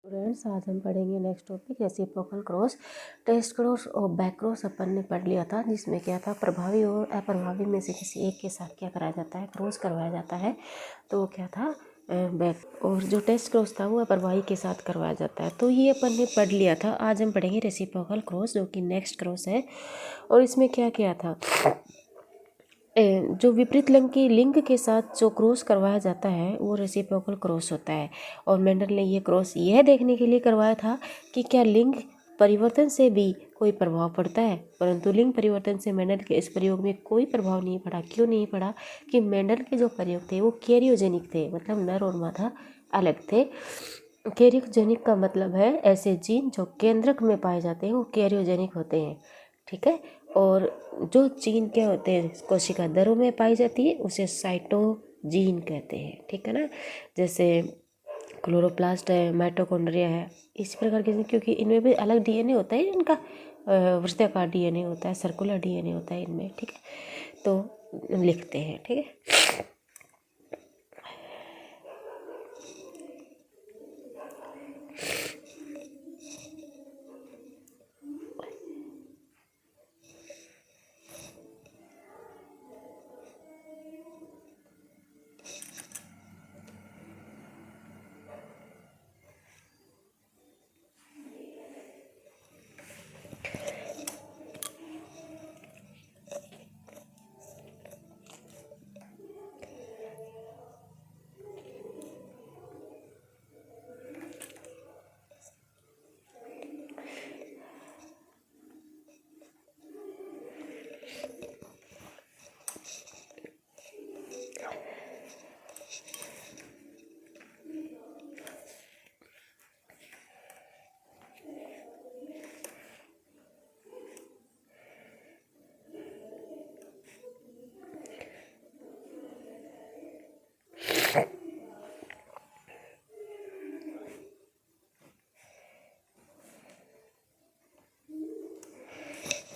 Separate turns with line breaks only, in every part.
Students, आज हम पढ़ेंगे next topic reciprocal cross. Test cross और बैक क्रॉस अपन ने पढ़ लिया था, जिसमें क्या था, प्रभावी और अप्रभावी में से किसी एक के साथ क्या कराया जाता है, क्रॉस करवाया जाता है। तो वो क्या था, बैक। और जो टेस्ट क्रॉस था वो अप्रभावी के साथ करवाया जाता है। तो ये अपन ने पढ़ लिया था। आज हम पढ़ेंगे रेसिप्रोकल क्रॉस, जो कि नेक्स्ट क्रॉस है। और इसमें क्या किया था, जो विपरीत लिंग के साथ जो क्रॉस करवाया जाता है वो रेसिप्रोकल क्रॉस होता है। और मेंडल ने ये क्रॉस यह देखने के लिए करवाया था कि क्या लिंग परिवर्तन से भी कोई प्रभाव पड़ता है। परंतु लिंग परिवर्तन से मेंडल के इस प्रयोग में कोई प्रभाव नहीं पड़ा। क्यों नहीं पड़ा? कि मेंडल के जो प्रयोग थे वो कैरियोजेनिक थे, मतलब नर और मादा अलग थे। कैरियोजेनिक का मतलब है ऐसे जीन जो केंद्रक में पाए जाते हैं वो कैरियोजेनिक होते हैं। ठीक है। और जो जीन क्या होते हैं, कोशिका दरों में पाई जाती है, उसे साइटोजीन कहते हैं। ठीक है ना। जैसे क्लोरोप्लास्ट है, माइटोकॉन्ड्रिया है, इसी प्रकार के, क्योंकि इनमें भी अलग डीएनए होता है। इनका वृत्ताकार डीएनए होता है, सर्कुलर डीएनए होता है इनमें। ठीक है। तो लिखते हैं। ठीक है।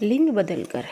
लिंग बदलकर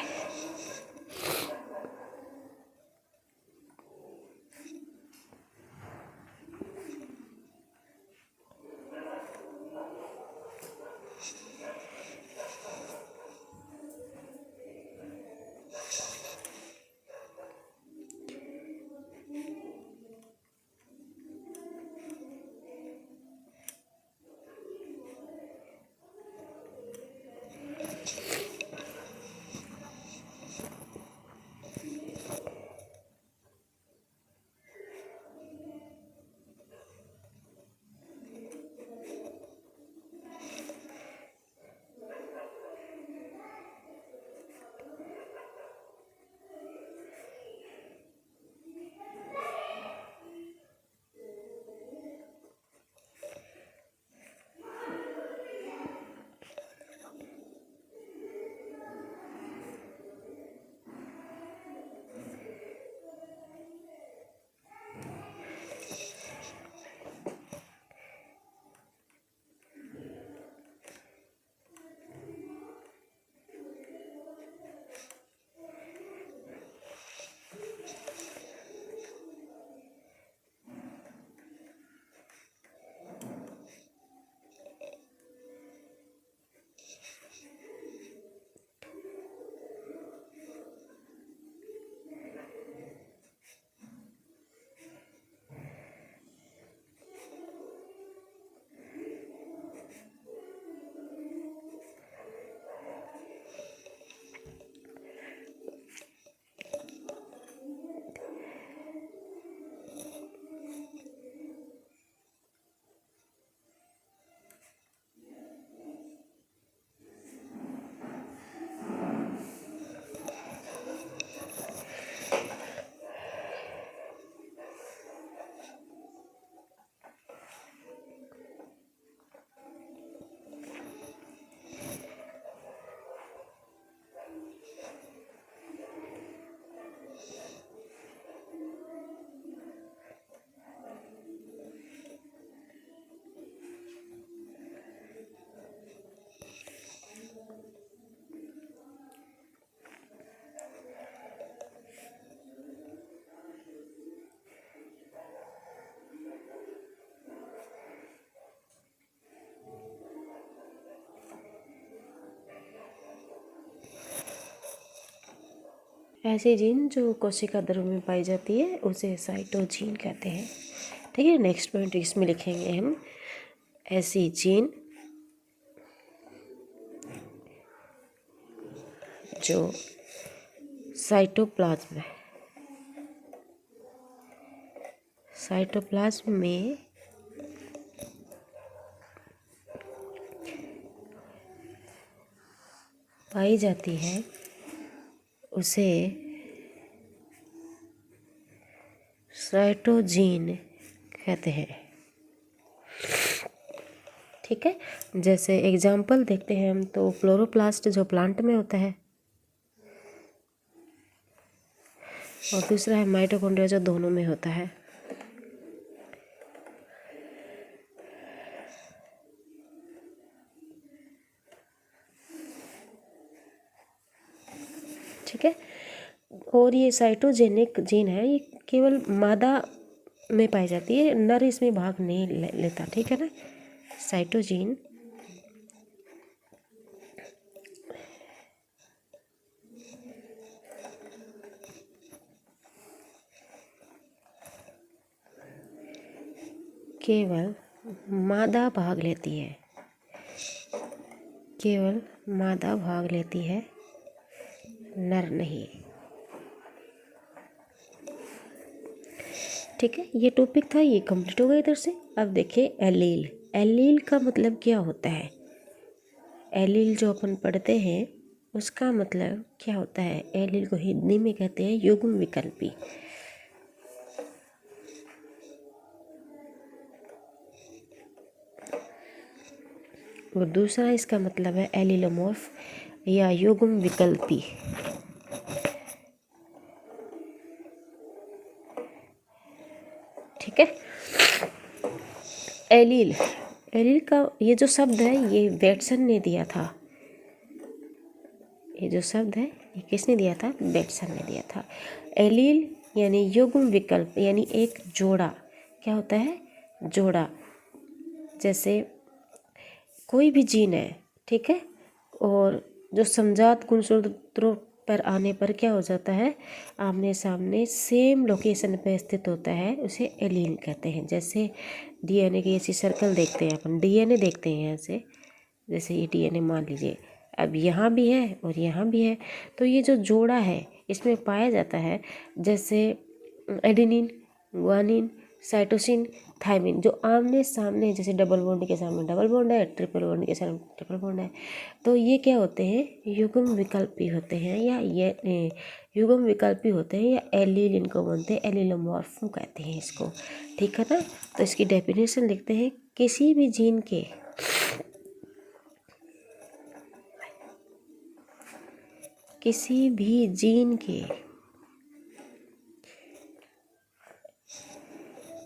ऐसी जीन जो कोशिका द्रव्य में पाई जाती है उसे साइटोजीन कहते हैं। ठीक है, नेक्स्ट पॉइंट इसमें लिखेंगे हम, ऐसी जीन जो साइटोप्लाज्म में पाई जाती है उसे साइटोजीन कहते हैं। ठीक है, जैसे एग्जाम्पल देखते हैं हम, तो क्लोरोप्लास्ट जो प्लांट में होता है, और दूसरा है माइटोकॉन्ड्रिया जो दोनों में होता है। ठीक है, और ये साइटोजेनिक जीन है, ये केवल मादा में पाई जाती है, नर इसमें भाग नहीं लेता। ठीक है ना, साइटोजीन केवल मादा भाग लेती है, केवल मादा भाग लेती है, नर नहीं। ठीक है, ये टॉपिक था, ये कंप्लीट हो गया इधर से। अब देखिए एलील। एलील का मतलब क्या होता है? एलील जो अपन पढ़ते हैं उसका मतलब क्या होता है? एलील को हिंदी में कहते हैं युग्म विकल्पी। और दूसरा इसका मतलब है एलिलोमॉर्फ या युग्म विकल्पी। ठीक है, एलील, एलील का ये जो शब्द है ये वेटसन ने दिया था। ये जो शब्द है ये किसने दिया था? वेटसन ने दिया था। एलील यानी युग्म विकल्प, यानी एक जोड़ा। क्या होता है? जोड़ा। जैसे कोई भी जीन है, ठीक है, और जो समजात गुणसूत्रों पर आने पर क्या हो जाता है? आमने सामने सेम लोकेशन पे स्थित होता है, उसे एलील कहते हैं। जैसे डीएनए की ऐसी सर्कल देखते हैं अपन, डीएनए देखते हैं ऐसे, जैसे ये डीएनए मान लीजिए अब यहाँ भी है और यहाँ भी है, तो ये जो जोड़ा है इसमें पाया जाता है। जैसे एडेनिन, गुआनिन, साइटोसिन, थायमिन, जो आमने सामने, जैसे डबल बॉन्ड के सामने डबल बॉन्ड है, ट्रिपल बॉन्ड के सामने ट्रिपल बॉन्ड है, तो ये क्या होते हैं? युग्म विकल्पी होते हैं, या ये युग्म विकल्पी होते हैं, या एलील इनको बोलते हैं, एलिलोमॉर्फ कहते हैं इसको। ठीक है ना, तो इसकी डेफिनेशन लिखते हैं, किसी भी जीन के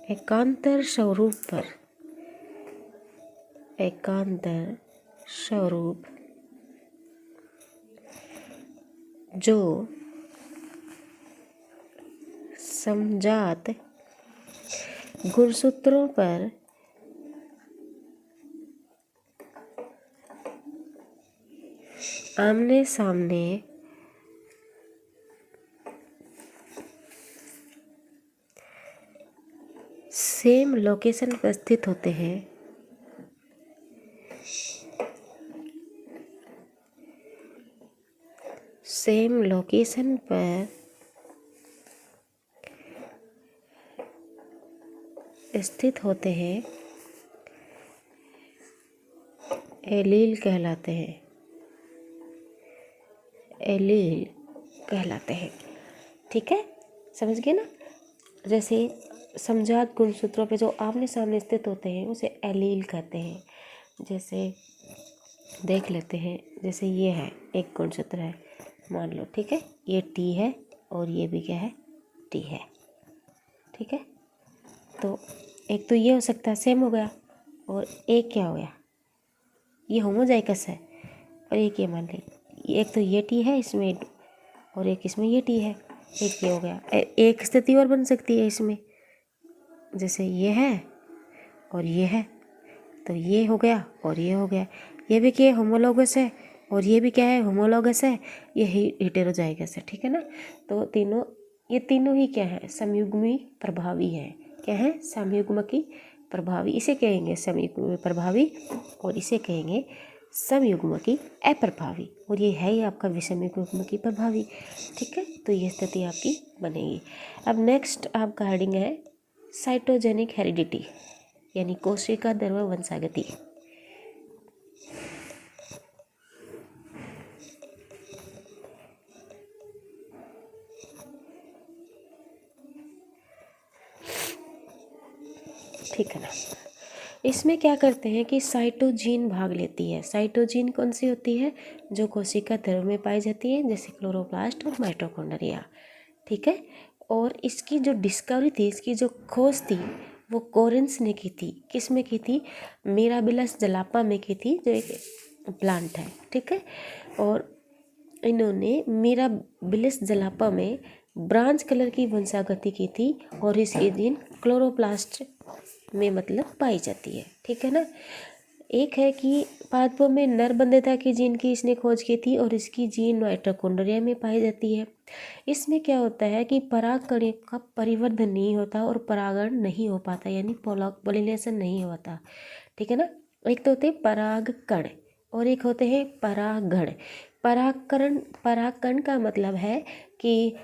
एकांतर स्वरूप जो समजात गुणसूत्रों पर आमने सामने सेम लोकेशन पर स्थित होते हैं, सेम लोकेशन पर स्थित होते हैं, एलील कहलाते हैं, एलील कहलाते हैं। ठीक है, समझ गए ना? जैसे समजात गुणसूत्रों पे जो आमने सामने स्थित होते हैं उसे एलील कहते हैं। जैसे देख लेते हैं, जैसे ये है, एक गुणसूत्र है मान लो, ठीक है, ये टी है और ये भी क्या है? टी है। ठीक है, तो एक तो ये हो सकता है, सेम हो गया, और एक क्या हो गया? ये होमोजाइगस है, और एक ये मान ली, एक तो ये टी है इसमें और एक इसमें ये टी है, एक ये हो गया। एक स्थिति और बन सकती है इसमें, जैसे ये है और ये है, तो ये हो गया और ये हो गया। ये भी क्या होमोलोगस है, और ये भी क्या है, होमोलॉगस है, ये हेटेरोजाइगस है, ठीक है ना। तो ये तीनों ही क्या है, समयुग्मी प्रभावी है। क्या है, समयुग्मकी प्रभावी, इसे कहेंगे समयुग्मी प्रभावी और इसे कहेंगे समयुग्मकी अप्रभावी, और ये है ही आपका विषमयुग्मकी प्रभावी, ठीक है। तो ये स्थिति आपकी बनेगी। अब नेक्स्ट आपका हेडिंग है साइटोजेनिक हेरिडिटी, यानी कोशिका द्रव्य वंशागति। ठीक है ना। इसमें क्या करते हैं कि साइटोजीन भाग लेती है। साइटोजीन कौन सी होती है, जो कोशिका द्रव्य में पाई जाती है, जैसे क्लोरोप्लास्ट और माइटोकॉन्ड्रिया, ठीक है। और इसकी जो डिस्कवरी थी, इसकी जो खोज थी, वो कोरेंस ने की थी। किस में की थी, मिराबिलस जलापा में की थी, जो एक प्लांट है, ठीक है। और इन्होंने मिराबिलस जलापा में ब्रांच कलर की वंशागति की थी, और इसकी जीन क्लोरोप्लास्ट में मतलब पाई जाती है, ठीक है ना। एक है कि पादपों में नरबंधता की जीन की इसने खोज की थी, और इसकी जीन माइटोकॉन्ड्रिया में पाई जाती है। इसमें क्या होता है कि परागकण का परिवर्धन नहीं होता और परागण नहीं हो पाता, यानी पॉलिनेशन नहीं होता, ठीक है ना। एक तो होते हैं परागकण और एक होते हैं परागण। परागकण का मतलब है कि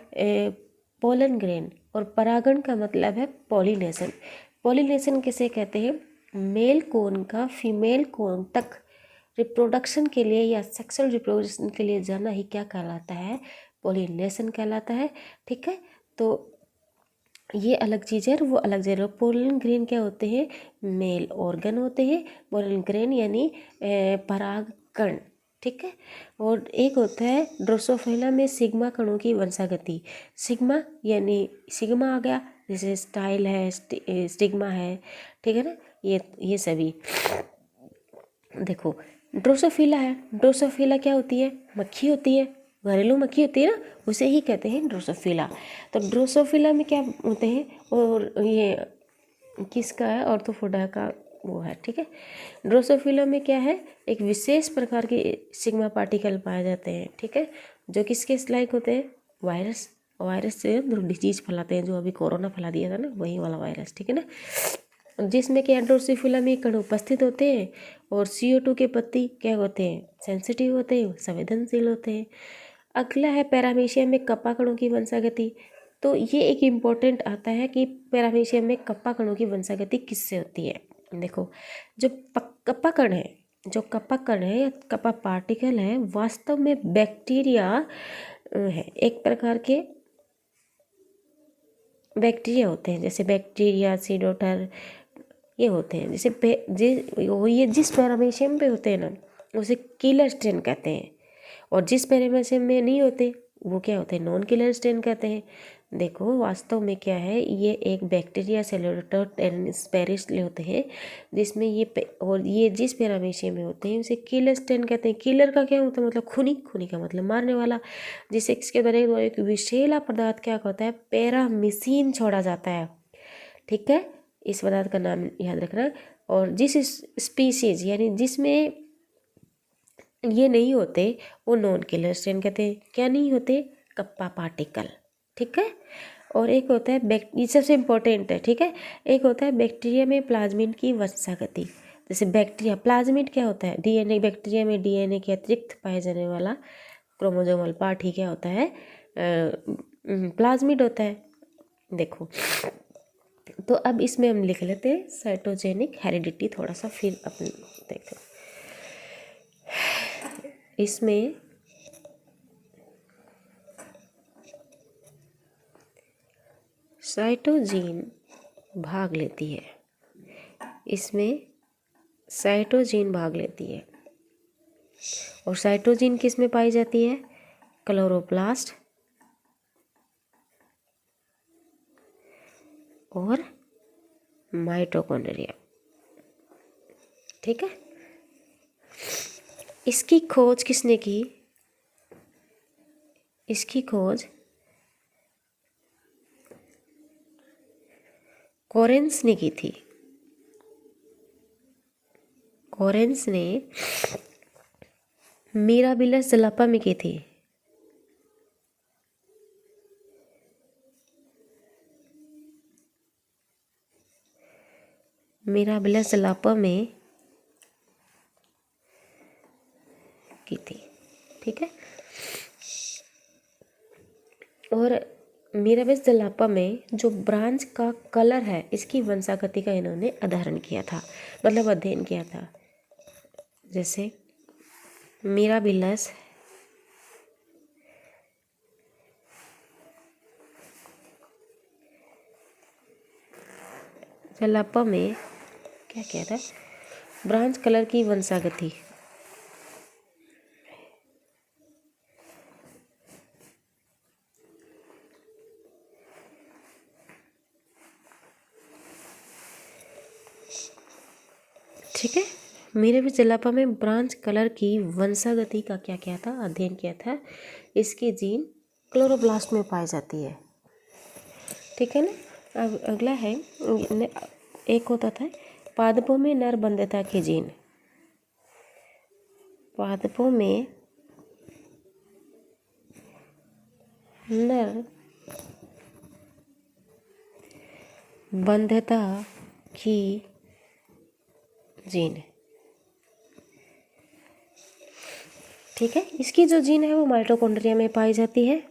पोलन ग्रेन, और परागण का मतलब है पॉलिनेशन। पॉलिनेशन किसे कहते हैं, मेल कोन का फीमेल कोन तक रिप्रोडक्शन के लिए या सेक्सुअल रिप्रोडक्शन के लिए जाना ही क्या कहलाता है, पॉलिनेशन कहलाता है, ठीक है। तो ये अलग चीज़ है और वो अलग चीज़ है। पोलन ग्रेन क्या होते हैं, मेल ऑर्गन होते हैं, पोलन ग्रेन यानी परागकण, ठीक है। और एक होता है ड्रोसोफिला में सिग्मा कणों की वंशागति। सिग्मा यानी सिग्मा आ गया, जैसे स्टाइल है, स्टिग्मा है, ठीक है ना। ये सभी देखो, ड्रोसोफिला है। ड्रोसोफिला क्या होती है, मक्खी होती है, घरेलू मक्खी होती है ना, उसे ही कहते हैं ड्रोसोफिला। तो ड्रोसोफिला में क्या होते हैं, और ये किसका है, ऑर्थोपोडा का वो है, ठीक है। ड्रोसोफिला में क्या है, एक विशेष प्रकार के सिग्मा पार्टिकल पाए जाते हैं, ठीक है, जो किसके लाइक होते हैं, वायरस से डिजीज फैलाते हैं, जो अभी कोरोना फैला दिया था ना, वही वाला वायरस, ठीक है ना। जिसमें कि ड्रोसोफिला में कण उपस्थित होते हैं, और CO2 के प्रति क्या होते हैं, सेंसिटिव होते हैं, संवेदनशील होते हैं। अगला है पैरामीशियम में कप्पा कणों की वंशागति। तो ये एक इम्पोर्टेंट आता है कि पैरामीशियम में कप्पा कणों की वंशागति किससे होती है। देखो, जो कप्पा कण है, जो कप्पा कण है या कप्पा पार्टिकल है, वास्तव में बैक्टीरिया है, एक प्रकार के बैक्टीरिया होते हैं, जैसे बैक्टीरिया सीडोटर, ये होते हैं। ये जिस पैरामीशियम पे होते हैं ना, उसे किलर स्ट्रेन कहते हैं, और जिस पैरामीशियम में नहीं होते वो क्या होते हैं, नॉन किलर स्ट्रेन कहते हैं। देखो, वास्तव में क्या है, ये एक बैक्टीरिया सेलोटर स्पेरिस होते हैं, जिसमें और ये जिस पैरामीशियम में होते हैं उसे किलर स्ट्रेन कहते हैं। किलर का क्या होता है, मतलब खूनी, खूनी का मतलब मारने वाला। जिसे इसके द्वारा एक विषैला पदार्थ क्या होता है, पैरामीसिन छोड़ा जाता है, ठीक है। इस पदार्थ का नाम याद रखना। और जिस स्पीसीज यानी जिसमें ये नहीं होते, वो नॉन किलर स्ट्रेन कहते हैं। क्या नहीं होते, कप्पा पार्टिकल, ठीक है। और एक होता है ये सबसे इम्पोर्टेंट है, ठीक है। एक होता है बैक्टीरिया में प्लाज्मिड की वंशागति। जैसे बैक्टीरिया, प्लाज्मिड क्या होता है, DNA, बैक्टीरिया में DNA के अतिरिक्त पाए जाने वाला क्रोमोजोमल पार्ट ही क्या होता है, प्लाज्मिड होता है। देखो, तो अब इसमें हम लिख लेते हैं साइटोजेनिक हेरिडिटी, थोड़ा सा फिर अपन देखो। इसमें साइटोजीन भाग लेती है, इसमें साइटोजीन भाग लेती है। और साइटोजीन किस में पाई जाती है, क्लोरोप्लास्ट और माइटोकॉन्ड्रिया, ठीक है। इसकी खोज किसने की, इसकी खोज कोरेंस ने की थी। कोरेंस ने मिराबिलस जलापा में की थी। मिराबिलस जलापा में की थी। ठीक है। और मिराबिलस जलापा में जो ब्रांच का कलर है इसकी वंशागति का इन्होंने अध्ययन किया था, मतलब अध्ययन किया था। जैसे मिराबिलस जलापा में क्या किया था, ब्रांच कलर की वंशागति। ठीक है। मिराबिलस जलापा में ब्रांच कलर की वंशागति का क्या किया था, अध्ययन किया था। इसकी जीन क्लोरोप्लास्ट में पाई जाती है। ठीक है ना। अब अगला है, एक होता था पादपों में नरबंधता की जीन। पादपों में नर बंधता की जीन। ठीक है। इसकी जो जीन है वो माइटोकॉन्ड्रिया में पाई जाती है।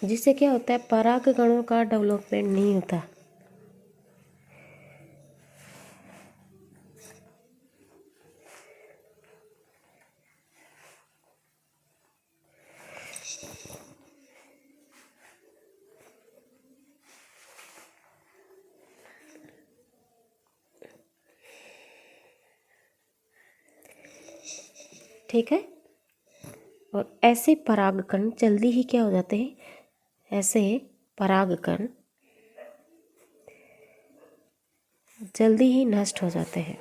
जिससे क्या होता है, परागकणों का डेवलपमेंट नहीं होता। ठीक है। और ऐसे परागकण जल्दी ही क्या हो जाते हैं, ऐसे परागकण जल्दी ही नष्ट हो जाते हैं।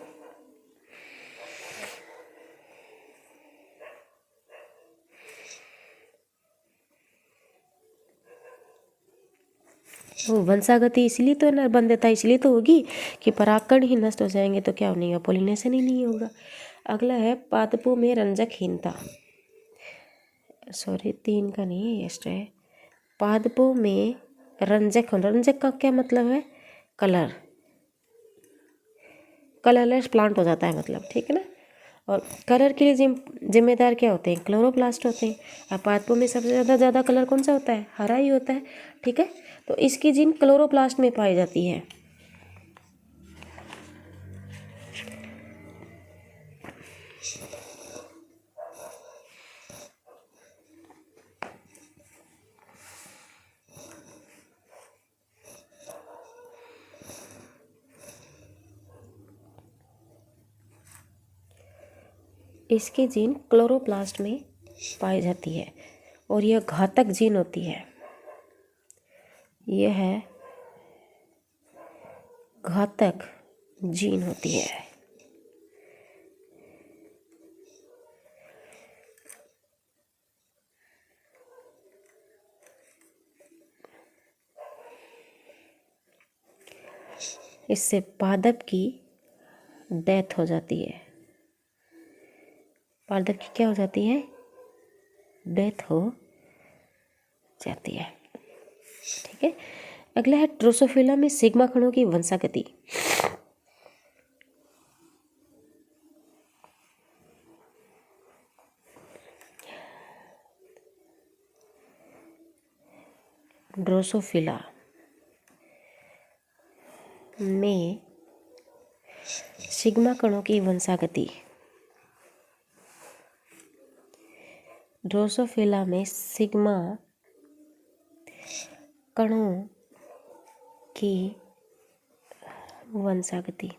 वो वंशागति इसलिए तो नरबंधता इसलिए तो होगी कि परागकण ही नष्ट हो जाएंगे तो क्या नहीं होगा, पोलिनेशन ही नहीं होगा। अगला है पादपों में रंजकहीनता। सॉरी, 3 का नहीं है, एक्स्ट्रा है। पादपों में रंजक, रंजक का क्या मतलब है, कलर, कलरलेस प्लांट हो जाता है मतलब। ठीक है ना। और कलर के लिए जिम्मेदार क्या होते हैं, क्लोरोप्लास्ट होते हैं। अब पादपों में सबसे ज़्यादा कलर कौन सा होता है, हरा ही होता है। ठीक है। तो इसकी जीन क्लोरोप्लास्ट में पाई जाती है। इसकी जीन क्लोरोप्लास्ट में पाई जाती है और यह घातक जीन होती है। यह है घातक जीन होती है। इससे पादप की डेथ हो जाती है। पादप की क्या हो जाती है, डेथ हो जाती है। ठीक है। अगला है ड्रोसोफिला में सिग्मा कणों की वंशागति। ड्रोसोफिला में सिग्मा कणों की वंशागति। ड्रोसोफिला में सिग्मा कणों की वंशागति।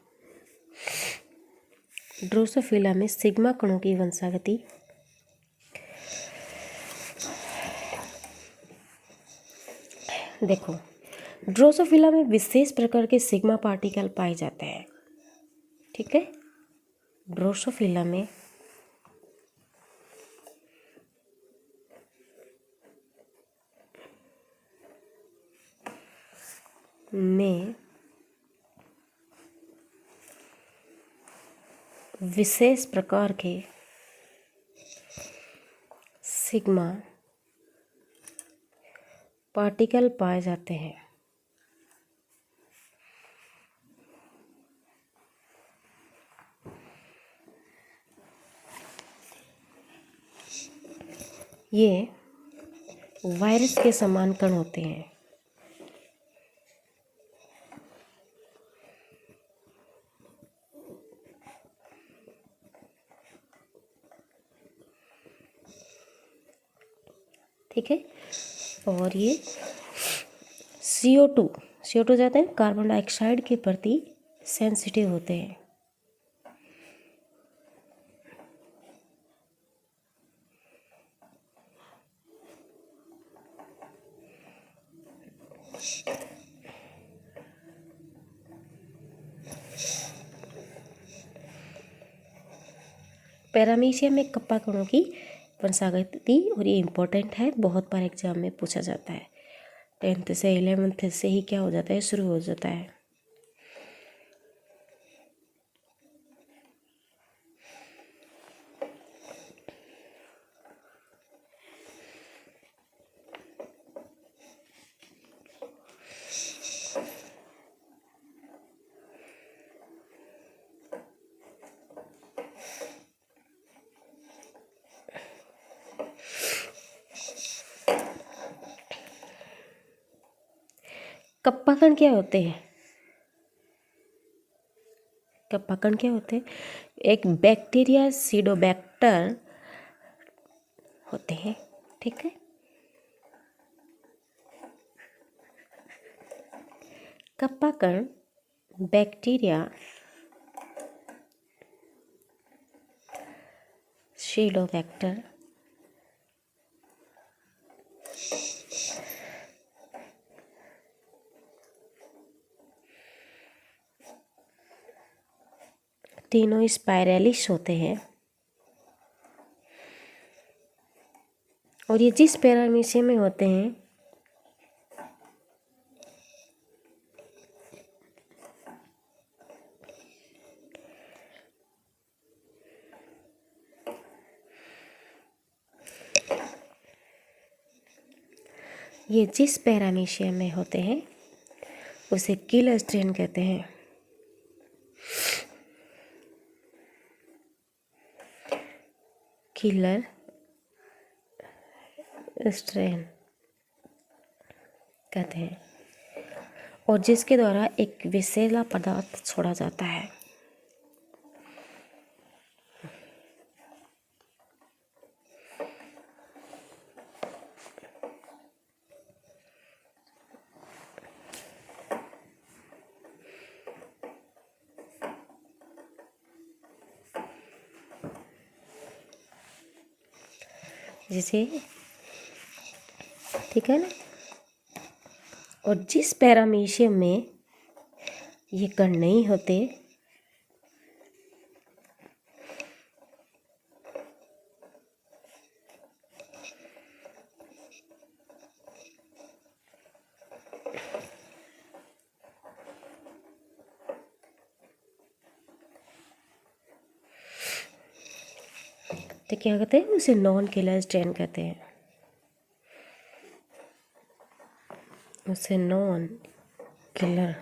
ड्रोसोफिला में सिग्मा कणों की वंशागति। देखो, ड्रोसोफिला में विशेष प्रकार के सिग्मा पार्टिकल पाए जाते हैं। ठीक है। ड्रोसोफिला में विशेष प्रकार के सिग्मा पार्टिकल पाए जाते हैं। ये वायरस के समान कण होते हैं। ठीक है। और ये CO2 जाते हैं कार्बन डाइऑक्साइड के प्रति सेंसिटिव होते हैं। पैरामीशियम में कप्पा कणों की वंशागति, और ये इम्पोर्टेंट है, बहुत बार एग्जाम में पूछा जाता है। 10th से 11th से ही क्या हो जाता है, शुरू हो जाता है। कप्पा कण क्या होते हैं? कप्पा कण क्या होते हैं? एक बैक्टीरिया सीडोबैक्टर होते हैं। ठीक है। कप्पा कण बैक्टीरिया सीडोबैक्टर तीनों स्पाइरेलिस होते हैं, और ये जिस पैरामीशियम में होते हैं उसे किलर स्ट्रेन कहते हैं। किलर स्ट्रेन कहते हैं, और जिसके द्वारा एक विषैला पदार्थ छोड़ा जाता है। जिसे, ठीक है ना। और जिस पैरामीशियम में ये कण नहीं होते, तो क्या कहते हैं, उसे नॉन किलर स्ट्रेन कहते हैं। उसे नॉन किलर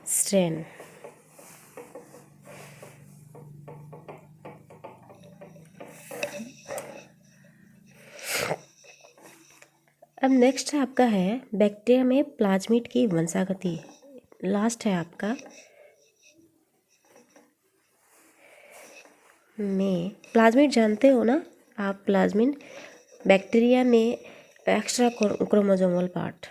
स्ट्रेन। अब नेक्स्ट है आपका है बैक्टीरिया में प्लाज्मिड की वंशागति। लास्ट है आपका में प्लाज्मिड, जानते हो ना आप, प्लाज्मिड बैक्टीरिया में एक्स्ट्रा क्रोमोसोमल पार्ट।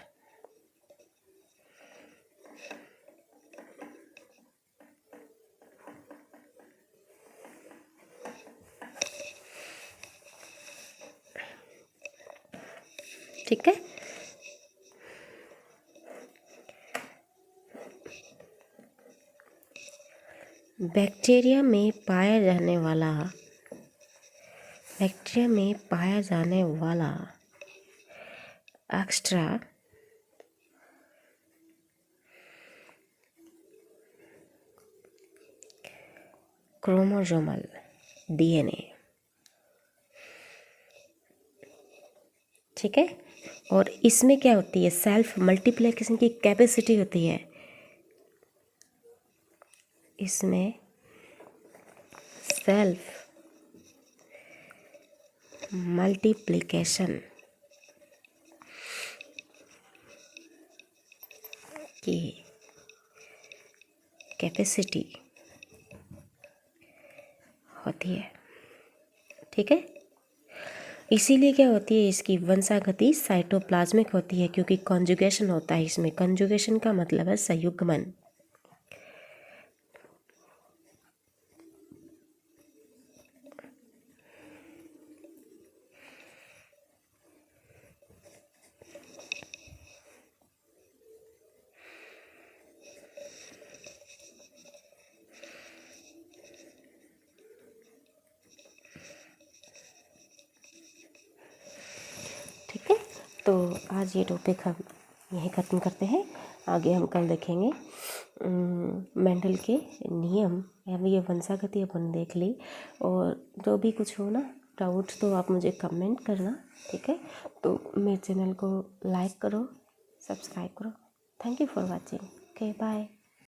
ठीक है। बैक्टीरिया में पाया जाने वाला एक्स्ट्रा क्रोमोसोमल DNA, ठीक है। और इसमें क्या होती है, सेल्फ मल्टीप्लिकेशन की कैपेसिटी होती है, इसमें सेल्फ मल्टीप्लिकेशन की कैपेसिटी होती है, ठीक है। इसीलिए क्या होती है, इसकी वंशागति साइटोप्लाज्मिक होती है, क्योंकि कॉन्जुगेशन होता है इसमें। कॉन्जुगेशन का मतलब है संयुग्मन। ठीक है, तो आज ये टॉपिक हम यहीं ख़त्म करते हैं। आगे हम कल देखेंगे मेंडल के नियम, या ये वंशागति अपन देख ली। और जो भी कुछ हो ना डाउट, तो आप मुझे कमेंट करना, ठीक है। तो मेरे चैनल को लाइक करो, सब्सक्राइब करो। Thank you for watching. Okay, bye.